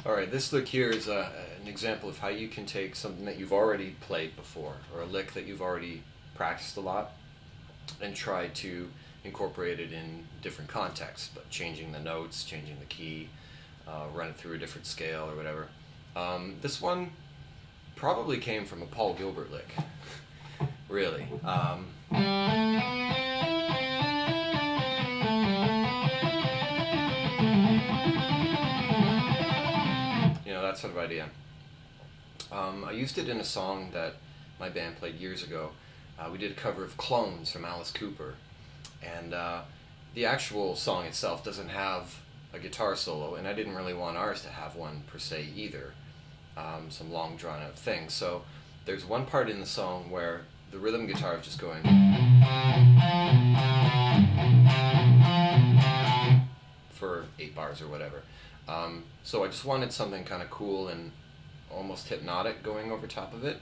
Alright, this lick here is an example of how you can take something that you've already played before, or a lick that you've already practiced a lot, and try to incorporate it in different contexts, but changing the notes, changing the key, run it through a different scale or whatever. This one probably came from a Paul Gilbert lick, really. That sort of idea. I used it in a song that my band played years ago. We did a cover of Clones from Alice Cooper, and the actual song itself doesn't have a guitar solo, and I didn't really want ours to have one per se either, some long drawn out thing. So there's one part in the song where the rhythm guitar is just going for 8 bars or whatever. So I just wanted something kind of cool and almost hypnotic going over top of it,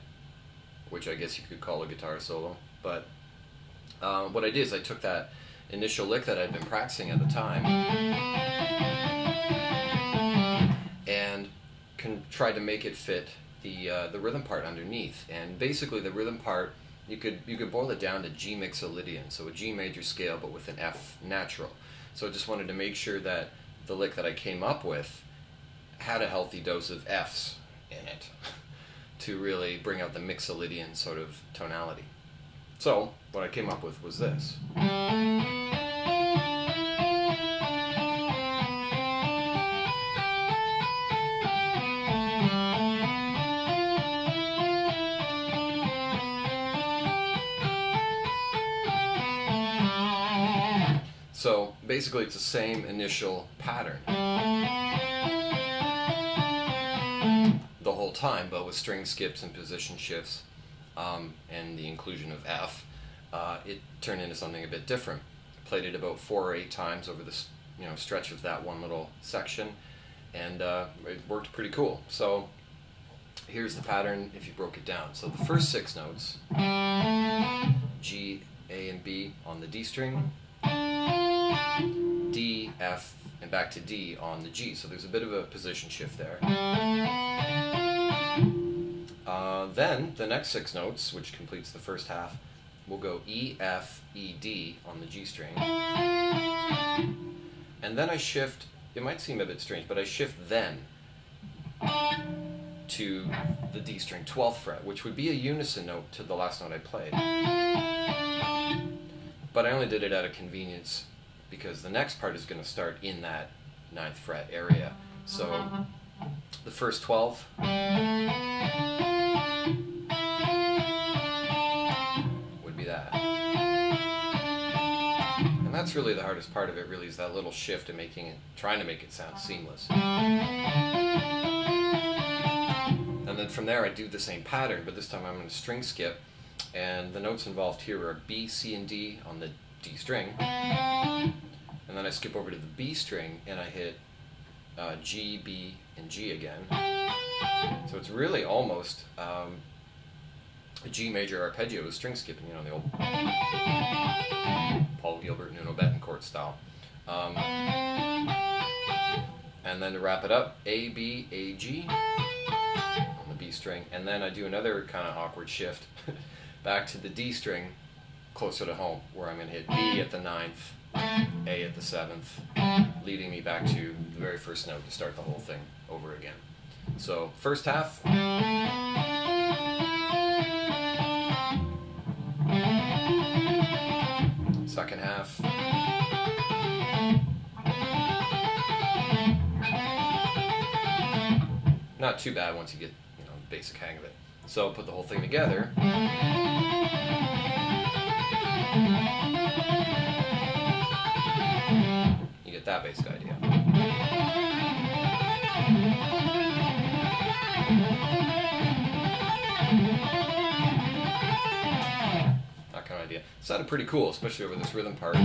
which I guess you could call a guitar solo. But what I did is I took that initial lick that I'd been practicing at the time and tried to make it fit the rhythm part underneath. And basically the rhythm part, you could boil it down to G Mixolydian, so a G major scale but with an F natural. So I just wanted to make sure that the lick that I came up with had a healthy dose of Fs in it to really bring out the Mixolydian sort of tonality. So what I came up with was this. So basically it's the same initial pattern the whole time, but with string skips and position shifts and the inclusion of F, it turned into something a bit different. Played it about 4 or 8 times over this stretch of that one little section, and it worked pretty cool. So here's the pattern if you broke it down. So the first 6 notes, G, A, and B on the D string, D, F, and back to D on the G. So there's a bit of a position shift there. Then the next 6 notes, which completes the first half, will go E, F, E, D on the G string. And then I shift, it might seem a bit strange, but I shift then to the D string 12th fret, which would be a unison note to the last note I played. But I only did it out of convenience because the next part is going to start in that 9th fret area. So the first 12 would be that. And that's really the hardest part of it, really, is that little shift and trying to make it sound seamless. And then from there I do the same pattern, but this time I'm going to string skip, and the notes involved here are B, C, and D on the D string, and then I skip over to the B string and I hit G, B, and G again. So it's really almost a G major arpeggio with string skipping, the old Paul Gilbert, Nuno Betancourt style. And then to wrap it up, A, B, A, G on the B string, and then I do another kind of awkward shift back to the D string closer to home, where I'm going to hit B at the 9th, A at the 7th, leading me back to the very first note to start the whole thing over again. So first half, second half, not too bad once you get the basic hang of it. So I'll put the whole thing together. You get that basic idea. That kind of idea. Sounded pretty cool, especially over this rhythm part.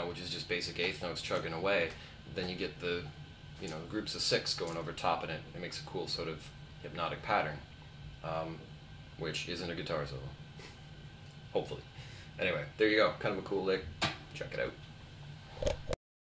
Which is just basic 8th notes chugging away. Then you get the groups of 6 going over top of it. It makes a cool sort of hypnotic pattern, which isn't a guitar solo. Hopefully. Anyway, there you go. Kind of a cool lick. Check it out.